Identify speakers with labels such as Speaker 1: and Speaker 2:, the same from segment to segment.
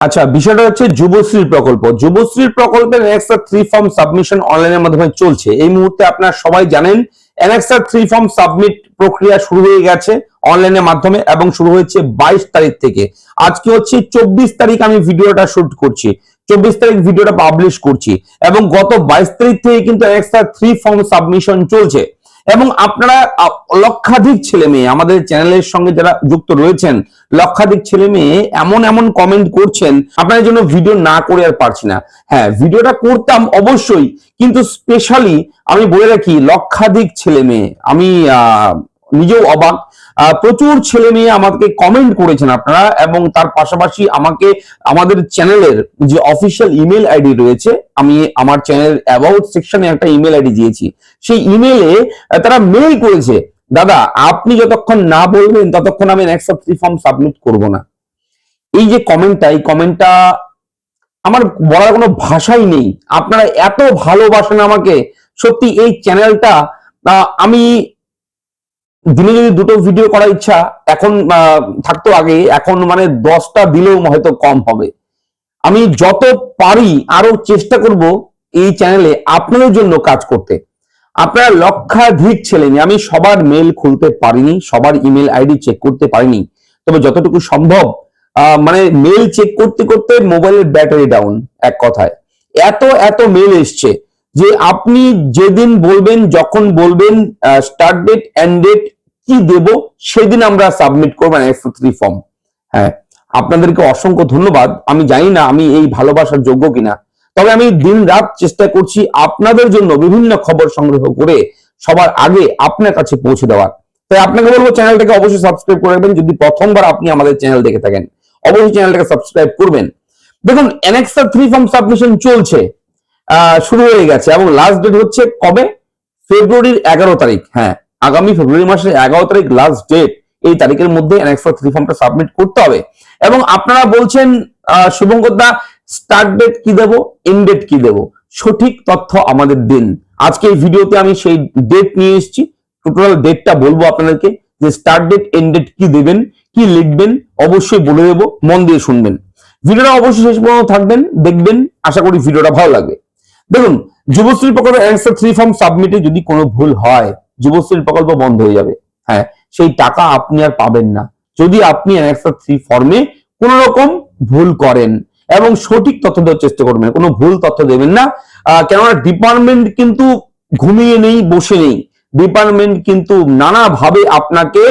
Speaker 1: আচ্ছা, বিষয়টা হচ্ছে যুবশ্রী প্রকল্প। যুবশ্রীর প্রকল্পের অ্যানেক্সার 3 ফর্ম সাবমিশন অনলাইনের মাধ্যমে চলছে। এই মুহূর্তে আপনারা সবাই জানেন অ্যানেক্সার 3 ফর্ম সাবমিট প্রক্রিয়া শুরু হয়ে গেছে অনলাইনের মাধ্যমে এবং শুরু হয়েছে 22 তারিখ থেকে। আজকে হচ্ছে 24 তারিখ আমি ভিডিওটা শুট করছি, 24 তারিখ ভিডিওটা পাবলিশ করছি এবং গত 22 তারিখ থেকে কিন্তু অ্যানেক্সার 3 ফর্ম সাবমিশন চলছে এবং আপনারা লক্ষাধিক ছেলে মেয়ে আমাদের চ্যানেলের সঙ্গে যারা যুক্ত রয়েছেন, লক্ষাধিক ছেলে মেয়ে এমন এমন কমেন্ট করছেন, আপনাদের জন্য ভিডিও না করে আর পারছি না। হ্যাঁ, ভিডিওটা করতাম অবশ্যই, কিন্তু স্পেশালি আমি বলে রাখি লক্ষাধিক ছেলে মেয়ে, আমি নিজেও অবাক, প্রচুর ছেলে মেয়ে আমাকে কমেন্ট করেছেন আপনারা এবং তার পাশাপাশি আমাকে আমাদের চ্যানেলের যে অফিসিয়াল ইমেল আইডি রয়েছে, আমি আমার চ্যানেল অ্যাবাউট সেকশনে একটা ইমেল আইডি দিয়েছি, সেই ইমেলে তারা মেল করেছে, দাদা আপনি যতক্ষণ না বলবেন ততক্ষণ আমি অ্যানেক্সার 3 ফর্ম সাবমিট করব না। এই যে কমেন্টটা, এই কমেন্টটা আমার বলার কোনো ভাষাই নেই। আপনারা এত ভালোবাসেন আমাকে, সত্যি এই চ্যানেলটা আমি দিনে যদি দুটো ভিডিও করার ইচ্ছা এখন থাকতো, আগে এখন মানে 10টা দিলেও হয়তো কম হবে। আমি যত পারি আরো চেষ্টা করব এই চ্যানেলে আপনাদের জন্য কাজ করতে। আপনারা লক্ষাধিক ছেলে মেয়ে, আমি সবার মেল খুলতে পারিনি, সবার ইমেল আইডি চেক করতে পারিনি, তবে যতটুকু সম্ভব মানে মেল চেক করতে করতে মোবাইলের ব্যাটারি ডাউন। এক কথায় এত এত মেল এসছে যে আপনি যেদিন বলবেন, যখন বলবেন স্টার্ট ডেট এন্ড ডেট কি দেব, সেদিন আমরা সাবমিট করবো অ্যানেক্সার 3 ফর্ম। হ্যাঁ, আপনাদেরকে অসংখ্য ধন্যবাদ। আমি জানি না আমি এই ভালোবাসার যোগ্য কিনা, তবে আমি দিন রাত চেষ্টা করছি আপনাদের জন্য বিভিন্ন খবর সংগ্রহ করে সবার আগে আপনার কাছে পৌঁছে দেওয়ার। তাই আপনাকে বলবো চ্যানেলটাকে অবশ্যই সাবস্ক্রাইব করে রাখবেন। যদি প্রথমবার আপনি আমাদের চ্যানেল দেখে থাকেন অবশ্যই চ্যানেলটাকে সাবস্ক্রাইব করবেন। দেখুন, অ্যানেক্সার 3 ফর্ম সাবমিশন চলছে, শুরু হয়ে গেছে এবং লাস্ট ডেট হচ্ছে কবে? ফেব্রুয়ারির 11 তারিখ। হ্যাঁ, আগামী ফেব্রুয়ারি মাসের 11 তারিখ লাস্ট ডেট। এই তারিখের মধ্যে অ্যানেক্সার 3 ফর্মটা সাবমিট করতে হবে এবং আপনারা বলছেন শুভঙ্কর দা স্টার্ট ডেট কি দেব, এন্ড ডেট কি দেব, সঠিক তথ্য আমাদের দিন। আজকে এই ভিডিওতে আমি সেই ডেট নিয়ে এসেছি, টোটাল ডেটটা বলবো আপনাদেরকে, যে স্টার্ট ডেট এন্ড ডেট কি দেবেন, কি লিখবেন অবশ্যই বলে দেবো, মন দিয়ে শুনবেন। ভিডিওটা অবশ্যই শেষ পর্যন্ত থাকবেন, দেখবেন, আশা করি ভিডিওটা ভালো লাগবে। দেখুন, যুবশ্রী প্রকল্পের অ্যানেক্সার 3 ফর্ম সাবমিটে যদি কোনো ভুল হয় যুবশ্রী প্রকল্প বন্ধ হয়ে যাবে। হ্যাঁ, সেই টাকা আপনি আর পাবেন না যদি আপনি অ্যানেক্সার 3 ফর্মে কোন রকম ভুল করেন এবং সঠিক তথ্য দেওয়ার চেষ্টা করবেন, কোনো ভুল তথ্য দেবেন না। কেননা ডিপার্টমেন্ট কিন্তু ঘুমিয়ে নেই, বসে নেই। ডিপার্টমেন্ট কিন্তু নানাভাবে আপনাকে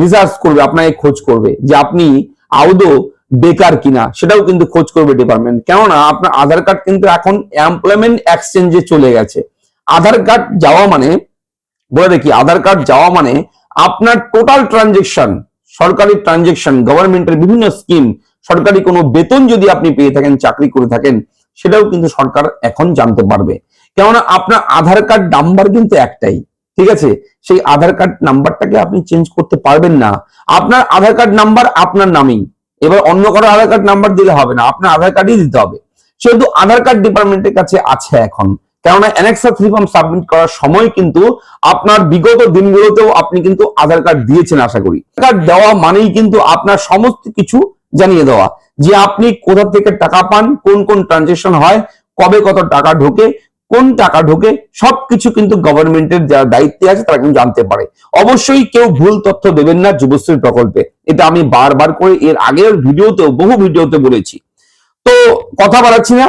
Speaker 1: রিসার্চ করবে, আপনাকে খোঁজ করবে যে আপনি আদৌ বেকার কিনা, সেটাও কিন্তু খোঁজ করবে ডিপার্টমেন্ট। কেননা আপনার আধার কার্ড কিন্তু এখন এমপ্লয়মেন্ট এক্সচেঞ্জে চলে গেছে। আধার কার্ড যাওয়া মানে, বলে দেখি, আধার কার্ড যাওয়া মানে আপনার টোটাল ট্রানজেকশন, সরকারি ট্রানজেকশন, গভর্নমেন্টের বিভিন্ন স্কিম, সরকারি কোনো বেতন যদি আপনি পেয়ে থাকেন, চাকরি করে থাকেন, সেটাও কিন্তু সরকার এখন জানতে পারবে। কেননা আপনার আধার কার্ড নাম্বার কিন্তু একটাই, ঠিক আছে? সেই আধার কার্ড নাম্বারটাকে আপনি চেঞ্জ করতে পারবেন না। আপনার আধার কার্ড নাম্বার আপনার নামেই, এবার অন্য কারো আধার কার্ড নাম্বার দিলে হবে না, আপনার আধার কার্ডই দিতে হবে। সেহেতু আধার কার্ড ডিপার্টমেন্টের কাছে আছে এখন, কেননা অ্যানেক্সার 3 ফর্ম সাবমিট করার সময় কিন্তু আপনার বিগত দিনগুলোতেও আপনি কিন্তু আধার কার্ড দিয়েছেন আশা করি। কার্ড দেওয়া মানেই কিন্তু আপনার সমস্ত কিছু জানিয়ে দেওয়া, যে আপনি কোথা থেকে টাকা পান, কোন কোন ট্রানজেকশন হয়, কবে কত টাকা ঢোকে, কোন টাকা ঢোকে, সবকিছু কিন্তু গভর্নমেন্টের যারা দায়িত্বে আছে তারা কিন্তু জানতে পারে। অবশ্যই কেউ ভুল তথ্য দেবেন না যুবশ্রী প্রকল্পে, এটা আমি বারবার করে এর আগের ভিডিওতেও, বহু ভিডিওতে বলেছি। তো কথা বাড়াচ্ছি না,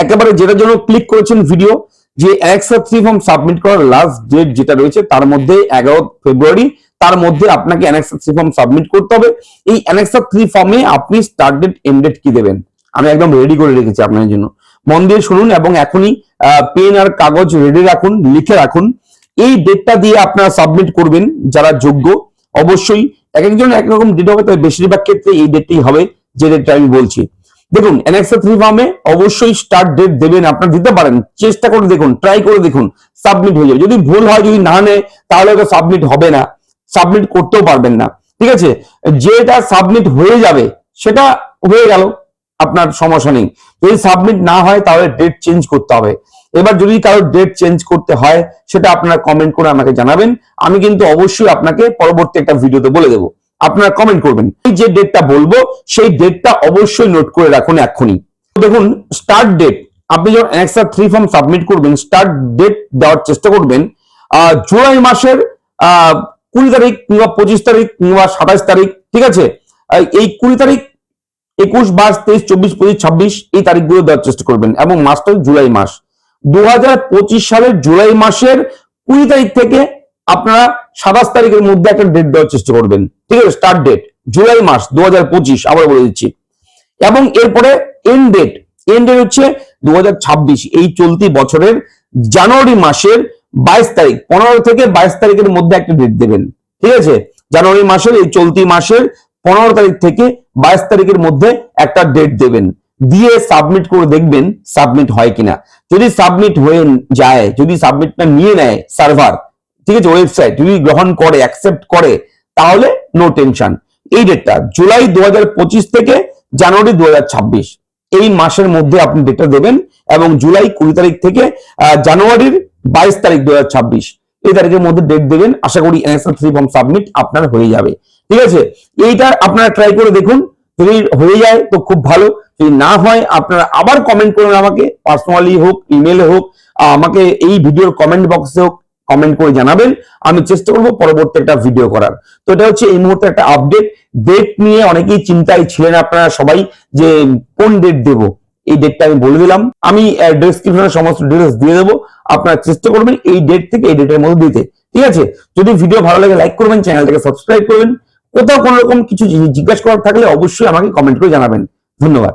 Speaker 1: একেবারে যেটার জন্য ক্লিক করেছেন ভিডিও, যে অ্যানেক্সার 3 ফর্ম সাবমিট করার লাস্ট ডেট যেটা রয়েছে তার মধ্যে 11 ফেব্রুয়ারি, তার মধ্যে আপনাকে অ্যানেক্সার 3 ফর্ম সাবমিট করতে হবে। এই অ্যানেক্সার 3 ফর্মে আপনি স্টার্ট ডেট এন্ড ডেট কি দেবেন আমি একদম রেডি করে রেখেছি আপনাদের জন্য, মন দিয়ে শুনুন এবং এখনই পেন আর কাগজ রেডি রাখুন, লিখে রাখুন। এই ডেটটা দিয়ে আপনারা সাবমিট করবেন যারা যোগ্য। অবশ্যই এক একজন একরকম ডেট হবে, তবে বেশিরভাগ ক্ষেত্রে এই ডেটটাই হবে যে ডেটটা আমি বলছি। দেখুন, অ্যানেক্সার 3 ফর্মে অবশ্যই স্টার্ট ডেট দেবেন, আপনারা দিতে পারেন, চেষ্টা করে দেখুন, ট্রাই করে দেখুন, সাবমিট হয়ে যাবে। যদি ভুল হয়, যদি না নেয়, তাহলে তো সাবমিট হবে না, সাবমিট করতেও পারবেন না, ঠিক আছে? যেটা সাবমিট হয়ে যাবে সেটা হয়ে গেল, আপনার সমস্যা নেই। যদি সাবমিট না হয় তাহলে ডেট চেঞ্জ করতে হবে। এবার যদি কারো ডেট চেঞ্জ করতে হয় সেটা আপনারা কমেন্ট করে আমাকে জানাবেন, আমি কিন্তু অবশ্যই আপনাকে পরবর্তী একটা ভিডিওতে বলে দেবো। আপনারা কমেন্ট করবেন। এই যে ডেটটা বলবো সেই ডেটটা অবশ্যই নোট করে রাখুন এক্ষুনি। দেখুন স্টার্ট ডেট, আপনি যখন অ্যানেক্সার 3 ফর্ম সাবমিট করবেন স্টার্ট ডেট দেওয়ার চেষ্টা করবেন জুলাই মাসের 20 তারিখ কিংবা 25 তারিখ কিংবা 27 তারিখ, ঠিক আছে? এই 20 তারিখ, 21, 22, 23, 24, 25, 26 এই তারিখগুলো দেওয়ার চেষ্টা করবেন এবং মাসটা জুলাই মাস। 2025 সালের জুলাই মাসের 20 তারিখ থেকে আপনারা 27 তারিখের মধ্যে একটা ডেট দেওয়ার চেষ্টা করবেন, ঠিক আছে? স্টার্ট ডেট জুলাই মাস 2025, আবার বলে দিচ্ছি। এবং এরপরে এন্ড ডেট হচ্ছে 2026, এই চলতি বছরের জানুয়ারি মাসের 22 তারিখ, 15 থেকে 22 তারিখের মধ্যে একটা ডেট দেবেন, ঠিক আছে? জানুয়ারি মাসের এই চলতি মাসের 15 তারিখ থেকে 22 তারিখের মধ্যে একটা ডেট দেবেন, দিয়ে সাবমিট করে দেখবেন সাবমিট হয় কিনা। যদি সাবমিট হয়ে যায়, যদি সাবমিটটা নিয়ে নেয় সার্ভার, ঠিক আছে, ওয়েবসাইট যদি গ্রহণ করে, অ্যাকসেপ্ট করে, তাহলে নো টেনশন। এই ডেটটা জুলাই 2025 থেকে জানুয়ারি 2026 এই মাসের মধ্যে আপনি ডেটটা দেবেন এবং জুলাই 20 তারিখ থেকে জানুয়ারির 22 তারিখ 2026 এই তারিখের মধ্যে ডেট দেবেন। আশা করি অ্যানেক্সার 3 ফর্ম সাবমিট আপনার হয়ে যাবে, ঠিক আছে? এইটা আপনারা ট্রাই করে দেখুন, যদি হয়ে যায় তো খুব ভালো, যদি না হয় আপনারা আবার কমেন্ট করুন আমাকে, পার্সোনালি হোক, ইমেলে হোক, আমাকে এই ভিডিওর কমেন্ট বক্সে হোক কমেন্ট করে জানাবেন, আমি চেষ্টা করবো পরবর্তী একটা ভিডিও করার। তো এটা হচ্ছে এই মুহূর্তে একটা আপডেট। ডেট নিয়ে অনেকেই চিন্তায় ছিলেন আপনারা সবাই যে কোন ডেট দেব, এই ডেটটা আমি বলে দিলাম। আমি ডেসক্রিপশনে সমস্ত ডিটেলস দিয়ে দেবো, আপনারা চেষ্টা করবেন এই ডেট থেকে এই ডেটের মধ্যে দিতে, ঠিক আছে? যদি ভিডিও ভালো লাগে লাইক করবেন, চ্যানেলটাকে সাবস্ক্রাইব করবেন। কোথাও কোনো রকম কিছু জিজ্ঞাসা করার থাকলে অবশ্যই আমাকে কমেন্ট করে জানাবেন। ধন্যবাদ।